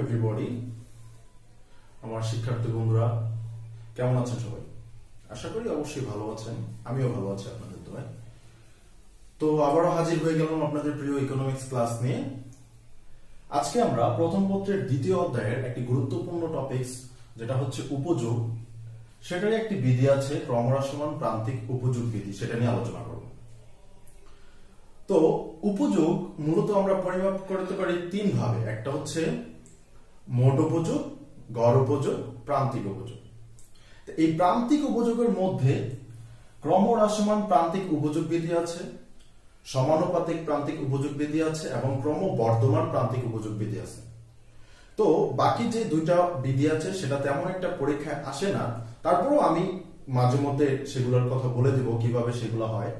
Everybody, আমার শিক্ষার্থী বন্ধুরা কেমন আছেন সবাই? আশা করি অবশ্যই ভালো আছেন। আমিও ভালো আছি আপনাদের দোয়ায়। তো আবারও হাজির হয়ে গেলাম আপনাদের প্রিয় ইকোনমিক্স ক্লাস নিয়ে। আজকে আমরা প্রথম পত্রের দ্বিতীয় অধ্যায়ের একটি গুরুত্বপূর্ণ টপিকস যেটা হচ্ছে উপযোগ, সেটারই একটি বিধি আছে ক্রমহ্রাসমান প্রান্তিক উপযোগ বিধি, সেটা নিয়ে আলোচনা করব। তো উপযোগ মূলত আমরা পরিমাপ করতে পারি তিন ভাবে। একটা হচ্ছে মোট উপযোগ, গড় উপযোগ, প্রান্তিক উপযোগ। এই প্রান্তিক উপযোগের মধ্যে ক্রমহ্রাসমান প্রান্তিক উপযোগ বিধি আছে, সমানুপাতিক প্রান্তিক উপযোগ বিধি আছে এবং ক্রমবর্ধমান প্রান্তিক উপযোগ বিধি আছে। তো বাকি যে দুইটা বিধি আছে সেটা তেমন একটা পরীক্ষায় আসে না, তারপরেও আমি মাঝে মধ্যে সেগুলোর কথা বলে দিব কিভাবে সেগুলো হয়।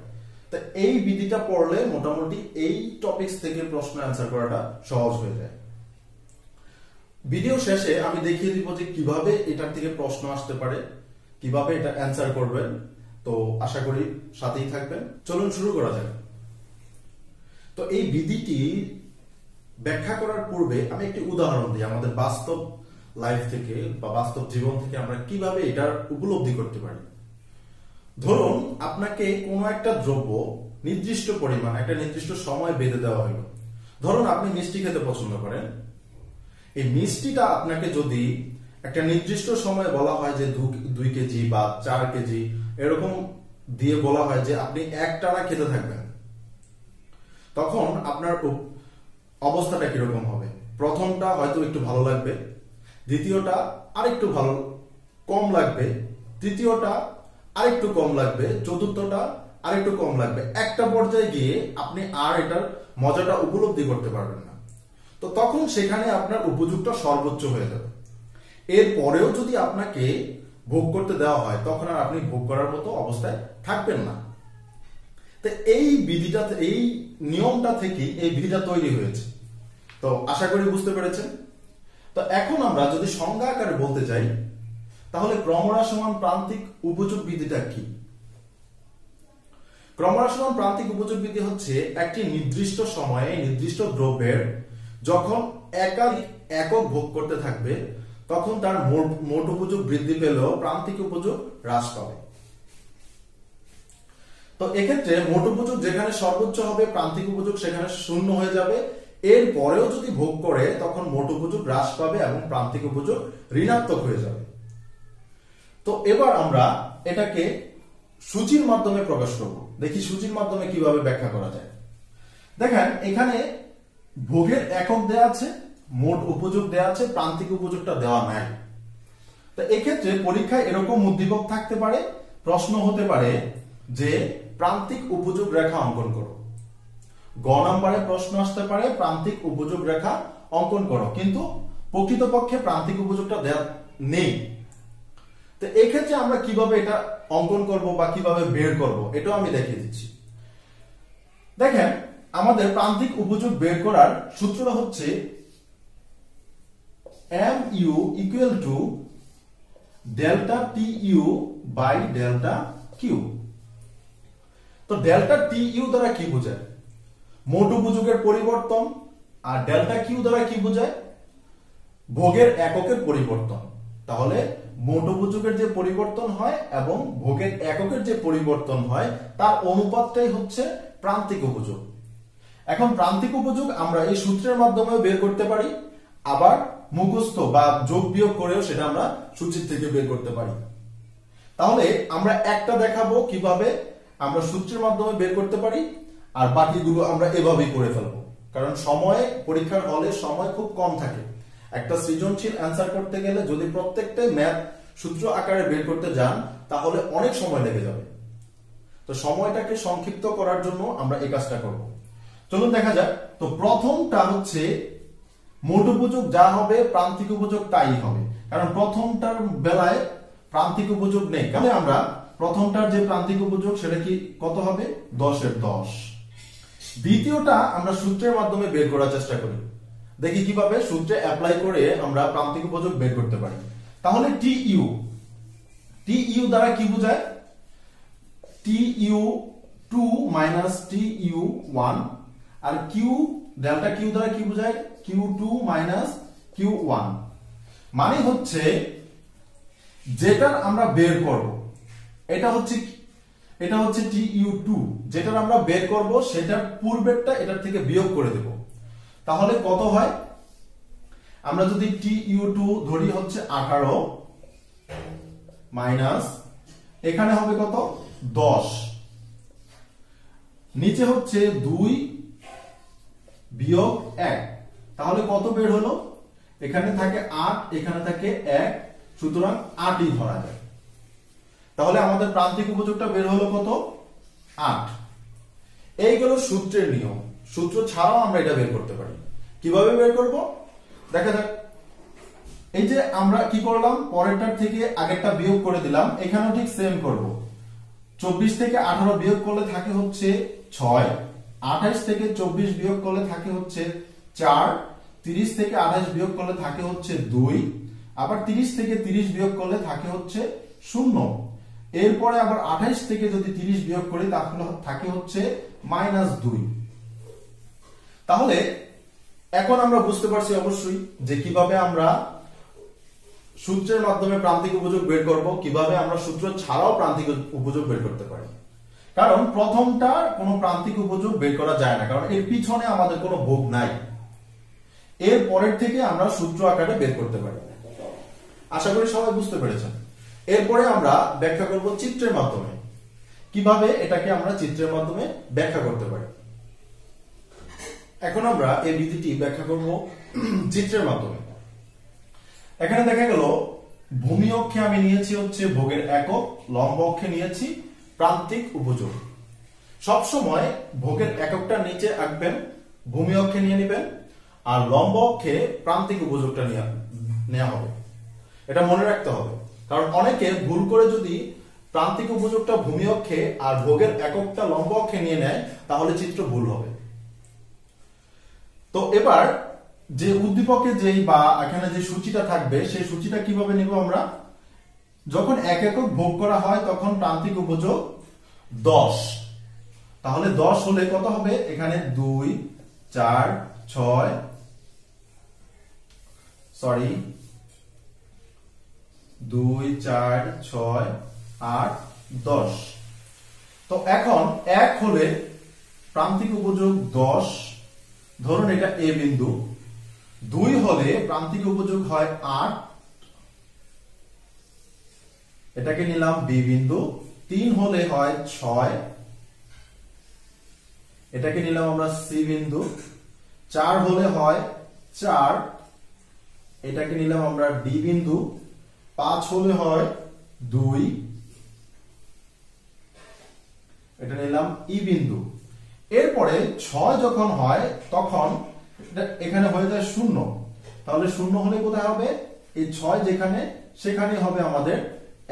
তো এই বিধিটা পড়লে মোটামুটি এই টপিকস থেকে প্রশ্ন অ্যান্সার করাটা সহজ হয়ে যায়। ভিডিও শেষে আমি দেখিয়ে দিব যে কিভাবে এটার থেকে প্রশ্ন আসতে পারে, কিভাবে এটা অ্যান্সার করবেন। তো আশা করি সাথেই থাকবেন। চলুন শুরু করা যাক। তো এই বিধিটি ব্যাখ্যা করার পূর্বে আমি একটি উদাহরণ দিই আমাদের বাস্তব লাইফ থেকে বা বাস্তব জীবন থেকে আমরা কিভাবে এটার উপলব্ধি করতে পারি। ধরুন আপনাকে কোনো একটা দ্রব্য নির্দিষ্ট পরিমাণ একটা নির্দিষ্ট সময় বেঁধে দেওয়া হলো। ধরুন আপনি মিষ্টি খেতে পছন্দ করেন। এই মিষ্টিটা আপনাকে যদি একটা নির্দিষ্ট সময় বলা হয় যে 2 কেজি বা 4 কেজি এরকম দিয়ে বলা হয় যে আপনি একটানা খেতে থাকবেন, তখন আপনার অবস্থাটা কিরকম হবে? প্রথমটা হয়তো একটু ভালো লাগবে, দ্বিতীয়টা আরেকটু ভালো কম লাগবে, তৃতীয়টা আরেকটু কম লাগবে, চতুর্থটা আরেকটু কম লাগবে। একটা পর্যায়ে গিয়ে আপনি আর এটার মজাটা উপলব্ধি করতে পারবেন না। তো তখন সেখানে আপনার উপযোগটা সর্বোচ্চ হয়ে যাবে। এর পরেও যদি আপনাকে ভোগ করতে দেওয়া হয় তখন আর আপনি ভোগ করার মতো অবস্থায় থাকবেন না। তো এই বিধিটা, এই নিয়মটা থেকে এই বিধিটা তৈরি হয়েছে। তো আশা করি বুঝতে পেরেছেন। তো এখন আমরা যদি সংজ্ঞা আকারে বলতে যাই তাহলে ক্রমহ্রাসমান প্রান্তিক উপযোগ বিধিটা কি? ক্রমহ্রাসমান প্রান্তিক উপযোগ বিধি হচ্ছে একটি নির্দিষ্ট সময়ে নির্দিষ্ট দ্রব্যের যখন একাধিক একক ভোগ করতে থাকবে তখন তার মোট উপযোগ বৃদ্ধি পেলেও প্রান্তিক উপযোগ হ্রাস পাবে। তো এক্ষেত্রে মোট উপযোগ যেখানে সর্বোচ্চ হবে প্রান্তিক উপযোগ সেখানে শূন্য হয়ে যাবে। এর পরেও যদি ভোগ করে তখন মোট উপযোগ হ্রাস পাবে এবং প্রান্তিক উপযোগ ঋণাত্মক হয়ে যাবে। তো এবার আমরা এটাকে সূচির মাধ্যমে প্রকাশ করব। দেখি সূচির মাধ্যমে কিভাবে ব্যাখ্যা করা যায়। দেখেন এখানে ভোগের একক দেয়া আছে, মোট উপযোগ দেয়া আছে, প্রান্তিক উপযোগটা দেওয়া নাই। তো এক্ষেত্রে পরীক্ষায় এরকম উদ্দীপক থাকতে পারে, প্রশ্ন হতে পারে যে প্রান্তিক উপযোগ রেখা অঙ্কন করো। গ নম্বরে প্রশ্ন আসতে পারে প্রান্তিক উপযোগ রেখা অঙ্কন করো, কিন্তু প্রকৃতপক্ষে প্রান্তিক উপযোগটা দেয়া নেই। তো এই ক্ষেত্রে আমরা কিভাবে এটা অঙ্কন করব বা কিভাবে বের করব এটাও আমি দেখিয়ে দিচ্ছি। দেখেন আমাদের প্রান্তিক উপযোগ বের করার সূত্রটা হচ্ছে mu equal to delta tu by delta q। তো ডেল্টা টিইউ দ্বারা কি বোঝায়? মোট উপযোগের পরিবর্তন। আর ডেল্টা কিউ দ্বারা কি বোঝায়? ভোগের এককের পরিবর্তন। তাহলে মোট উপযোগের যে পরিবর্তন হয় এবং ভোগের এককের যে পরিবর্তন হয় তার অনুপাতটাই হচ্ছে প্রান্তিক উপযোগ। এখন প্রান্তিক উপযোগ আমরা এই সূত্রের মাধ্যমে বের করতে পারি, আবার মুখস্থ বা যোগ বিয়োগ করেও সেটা আমরা সূচির থেকে বের করতে পারি। তাহলে আমরা একটা দেখাবো কিভাবে আমরা সূত্রের মাধ্যমে বের করতে পারি, আর বাকিগুলো আমরা এভাবেই করে ফেলবো। কারণ সময় পরীক্ষার হলে সময় খুব কম থাকে। একটা সৃজনশীল অ্যান্সার করতে গেলে যদি প্রত্যেকটাই ম্যাথ সূত্র আকারে বের করতে যান তাহলে অনেক সময় লেগে যাবে। তো সময়টাকে সংক্ষিপ্ত করার জন্য আমরা এই কাজটা করব। চলুন দেখা যাক। তো প্রথমটা হচ্ছে মোট উপযোগ যা হবে প্রান্তিক উপযোগ তাই হবে, কারণ প্রথমটার বেলায় প্রান্তিক উপযোগ নেই। তাহলে আমরা প্রথমটার যে প্রান্তিক উপযোগ সেটা কি কত হবে? 10 এর 10। দ্বিতীয়টা আমরা সূত্রের মাধ্যমে বের করার চেষ্টা করি। দেখি কিভাবে সূত্রে অ্যাপ্লাই করে আমরা প্রান্তিক উপযোগ বের করতে পারি। তাহলে টিইউ দ্বারা কি বোঝায়? tu2 minus tu1 আর কিউ ডেল্টা কিউ দ্বারা কি বোঝায়? Q2 minus Q1 মানে হচ্ছে যেটার আমরা বের করব এটা হচ্ছে TU2, যেটার আমরা বের করব সেটার পূর্বেরটা এটার থেকে বিয়োগ করে দেব। তাহলে কত হয়? আমরা যদি TU2 ধরি হচ্ছে 18 মাইনাস এখানে হবে কত 10, নিচে হচ্ছে 2 বিয়োগ 1, তাহলে কত বের হলো? এখানে থাকে 8, এখানে থাকে 1, সুতরাং 8ই ধরা যায়। তাহলে আমাদের প্রান্তিক উপযোগটা বের হলো কত? 8। এই গেল সূত্রের নিয়ম। সূত্র ছাড়াও আমরা এটা বের করতে পারি। কিভাবে বের করব দেখা যাক। এই যে আমরা কি করলাম, পরেরটার থেকে আগেরটা বিয়োগ করে দিলাম, এখানেও ঠিক সেম করব। 24 থেকে 18 বিয়োগ করলে থাকে হচ্ছে 6, 28 থেকে 24 বিয়োগ করলে থাকে হচ্ছে 4, 30 থেকে 28 বিয়োগ করলে থাকে হচ্ছে 2, আবার 30 থেকে 30 বিয়োগ করলে থাকে হচ্ছে 0, এরপরে আবার 28 থেকে যদি 30 বিয়োগ করি তাহলে থাকে হচ্ছে -2। তাহলে এখন আমরা বুঝতে পারছি অবশ্যই যে কিভাবে আমরা সূত্রের মাধ্যমে প্রান্তিক উপযোগ বের করব, কিভাবে আমরা সূত্র ছাড়াও প্রান্তিক উপযোগ বের করতে পারি। কারণ প্রথমটা কোনো প্রান্তিক উপযোগ বের করা যায় না, কারণ এর পিছনে আমাদের কোনো ভোগ নাই। এর পরের থেকে আমরা সূত্র আকারে বের করতে পারি। আশা করি সবাই বুঝতে পেরেছেন। এরপরে আমরা ব্যাখ্যা করব চিত্রের মাধ্যমে, কিভাবে এটাকে আমরা চিত্রের মাধ্যমে ব্যাখ্যা করতে পারি। এখন আমরা এই বিধিটি ব্যাখ্যা করব চিত্রের মাধ্যমে। এখানে দেখা গেল ভূমি অক্ষে আমি নিয়েছি হচ্ছে ভোগের একক, লম্ব অক্ষে নিয়েছি প্রান্তিক উপযোগ। সব সময় ভোগের এককটা নিচে আঁকবেন, ভূমি অক্ষে নিয়ে নেবেন, আর লম্ব অক্ষে প্রান্তিক উপযোগটা নেওয়া হবে। এটা মনে রাখতে হবে, কারণ অনেকে ভুল করে যদি প্রান্তিক উপযোগটা ভূমি অক্ষে আর ভোগের এককটা লম্ব অক্ষে নিয়ে নেয় তাহলে চিত্র ভুল হবে। তো এবার যে উদ্দীপকে যেই বা এখানে যে সূচিটা থাকবে সেই সূচিটা কিভাবে নিব আমরা? যখন এক একক ভোগ করা হয় তখন প্রান্তিক উপযোগ 10। তাহলে 10 হলে কত হবে? এখানে 2 4 6 8 10। তো এখন 1 হলে প্রান্তিক উপযোগ 10, ধরুন এটা এ বিন্দু। 2 হলে প্রান্তিক উপযোগ হয় 8, এটাকে নিলাম বি বিন্দু। 3 হলে হয় 6, এটাকে নিলাম আমরা সি বিন্দু। 4 হলে হয় 4, এটাকে নিলাম আমরা ডি বিন্দু। 5 হলে হয় 2, এটা নিলাম ই বিন্দু। এরপরে 6 যখন হয় তখন এখানে হয়ে যায় 0, তাহলে 0 হলে কোথায় হবে? এই 6 যেখানে সেখানে হবে আমাদের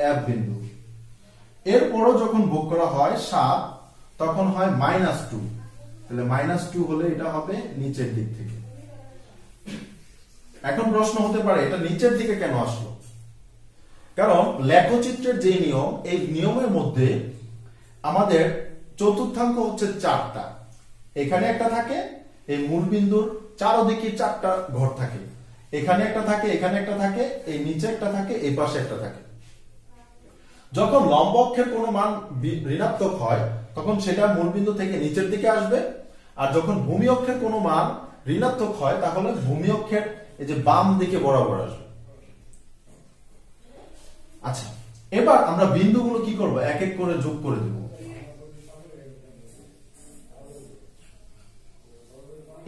এফ বিন্দু। এরপরও যখন ভোগ করা হয় 7 তখন হয় -2, তাহলে -2 হলে এটা হবে নিচের দিক থেকে। এখন প্রশ্ন হতে পারে এটা নিচের দিকে কেন আসলো? কারণ লেখচিত্রের যে নিয়ম, এই নিয়মের মধ্যে আমাদের চতুর্থাঙ্ক হচ্ছে 4টা। এখানে একটা থাকে, এই মূল বিন্দুর চারদিকে 4টা ঘর থাকে। এখানে একটা থাকে, এখানে একটা থাকে, এই নিচে একটা থাকে, এই পাশে একটা থাকে। যখন লম্ব অক্ষের কোনো মান ঋণাত্মক হয় তখন সেটা মূল বিন্দু থেকে নিচের দিকে আসবে, আর যখন ভূমি অক্ষের কোনো মান ঋণাত্মক হয় তাহলে ভূমি অক্ষের এই যে বাম দিকে বরাবর আসবে। আচ্ছা, এবার আমরা বিন্দুগুলো কি করব? এক এক করে যোগ করে দেব।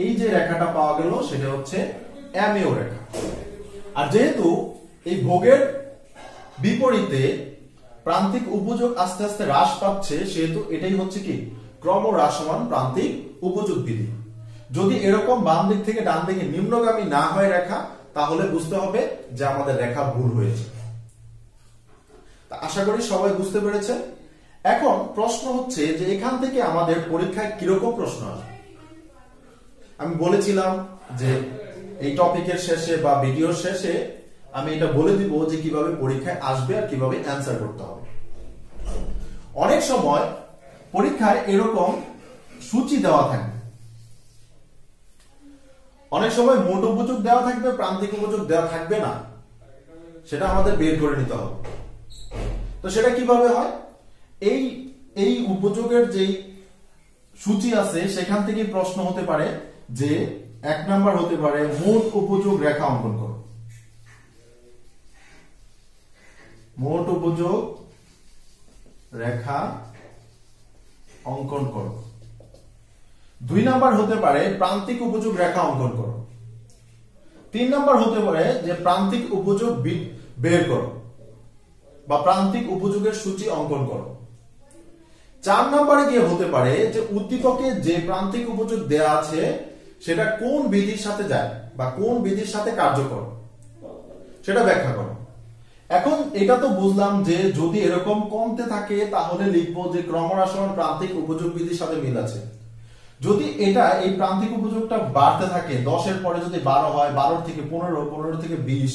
এই যে রেখাটা পাওয়া গেল সেটা হচ্ছে এমএও রেখা। আর যেহেতু এই ভোগের বিপরীতে প্রান্তিক উপযোগ আস্তে আস্তে হ্রাস পাচ্ছে, সেহেতু এটাই হচ্ছে কি ক্রমহ্রাসমান প্রান্তিক উপযোগ বিধি। যদি এরকম বাম দিক থেকে ডান দিকে নিম্নগামী না হয় রেখা, তাহলে বুঝতে হবে যে আমাদের রেখা ভুল হয়েছে। আশা করি সবাই বুঝতে পেরেছেন। এখন প্রশ্ন হচ্ছে যে এখান থেকে আমাদের পরীক্ষায় কিরকম প্রশ্ন আসবে। আমি বলেছিলাম যে এই টপিকের শেষে বা ভিডিওর শেষে আমি এটা বলে দিব যে কিভাবে পরীক্ষায় আসবে আর কিভাবে অ্যান্সার করতে হবে। অনেক সময় পরীক্ষায় এরকম সূচি দেওয়া থাকে, অনেক সময় মোট উপযোগ দেওয়া থাকবে, প্রান্তিক উপযোগ দেওয়া থাকবে না, সেটা আমাদের বের করে নিতে হবে। তো সেটা কিভাবে হয়? এই এই উপযোগের যেই সূচি আছে সেখান থেকে প্রশ্ন হতে পারে যে 1 নাম্বার হতে পারে মোট উপযোগ রেখা অঙ্কন করো। মোট উপযোগ রেখা অঙ্কন করো। 2 নাম্বার হতে পারে প্রান্তিক উপযোগ রেখা অঙ্কন করো। 3 নাম্বার হতে পারে যে প্রান্তিক উপযোগ বের করো বা প্রান্তিক উপযোগের সূচি অঙ্কন করো। 4 নাম্বারে গিয়ে হতে পারে যে উদ্দীপকে যে প্রান্তিক উপযোগ দেয়া আছে সেটা কোন বিধির সাথে যায় বা কোন বিধির সাথে কার্যকর সেটা ব্যাখ্যা করো। এখন এটা তো বুঝলাম যে যদি এরকম কমতে থাকে তাহলে লিখবো যে ক্রমহ্রাসমান প্রান্তিক উপযোগ বিধির সাথে মিল আছে। যদি এটা এই প্রান্তিক উপযোগটা বাড়তে থাকে, 10 এর পরে যদি 12 হয়, 12 থেকে 15, 15 থেকে 20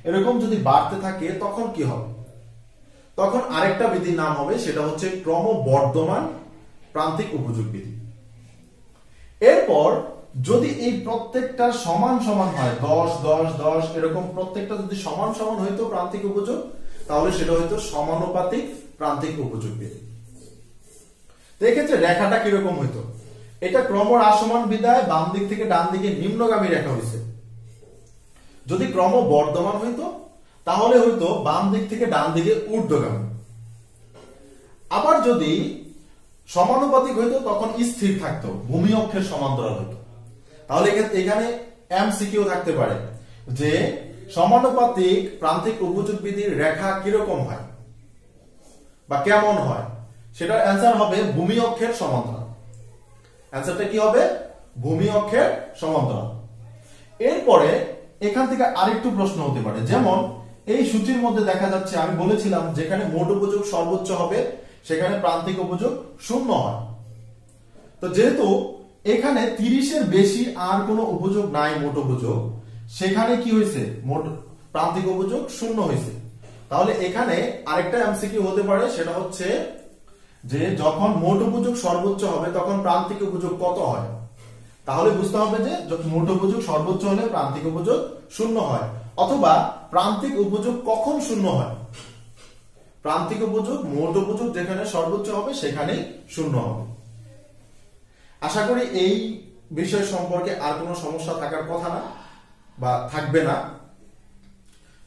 এরকম যদি বাড়তে থাকে তখন কি হবে? তখন আরেকটা বিধির নাম হবে, সেটা হচ্ছে ক্রমবর্ধমান প্রান্তিক উপযোগ বিধি। এরপর যদি এই প্রত্যেকটা সমান সমান হয়, 10 10 10 এরকম প্রত্যেকটা যদি সমান সমান হইতো প্রান্তিক উপযোগ, তাহলে সেটা হইতো সমানুপাতিক প্রান্তিক উপযোগ বিধি। তো এক্ষেত্রে রেখাটা কিরকম হইতো? এটা ক্রমহ্রাসমান বিধায় বাম দিক থেকে ডান দিকে নিম্নগামী রেখা হইছে। যদি ক্রমবর্ধমান হইতো তাহলে হইতো বাম দিক থেকে ডান দিকে ঊর্ধ্বগামী। আবার যদি সমানুপাতিক হইতো তখন স্থির থাকতো, ভূমি অক্ষের সমান্তরাল হইতো। তাহলে এখানে এমসিকিউ থাকতে পারে যে সমানুপাতিক প্রান্তিক উপযোগ বিধির রেখা কিরকম হয় বা কেমন হয়, সেটার অ্যান্সার হবে ভূমি অক্ষের সমান্তরাল। অ্যান্সারটা কি হবে? ভূমি অক্ষের সমান্তরাল। এরপরে এখান থেকে আরেকটু প্রশ্ন হতে পারে, যেমন এই সূচির মধ্যে দেখা যাচ্ছে, আমি বলেছিলাম যেখানে মোট উপযোগ সর্বোচ্চ হবে সেখানে প্রান্তিক উপযোগ 0 হয়। তো যেহেতু এখানে 30 এর বেশি আর কোনো উপযোগ নাই মোট উপযোগ, সেখানে কি হয়েছে? মোট প্রান্তিক উপযোগ 0 হয়েছে। তাহলে এখানে আরেকটা এমসিকিউ হতে পারে, সেটা হচ্ছে যে যখন মোট উপযোগ সর্বোচ্চ হবে তখন প্রান্তিক উপযোগ কত হয়? তাহলে বুঝতে হবে যে মোট উপযোগ সর্বোচ্চ হলে প্রান্তিক উপযোগ 0 হয়, অথবা প্রান্তিক উপযোগ কখন 0 হয়? প্রান্তিক উপযোগ মোট উপযোগ যেখানে সর্বোচ্চ হবে সেখানেই 0 হবে। আশা করি এই বিষয় সম্পর্কে আর কোনো সমস্যা থাকার কথা না বা থাকবে না।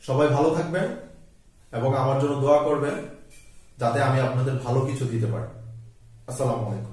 সবাই ভালো থাকবেন এবং আমার জন্য দোয়া করবেন যাতে আমি আপনাদের ভালো কিছু দিতে পারি। আসসালামু আলাইকুম।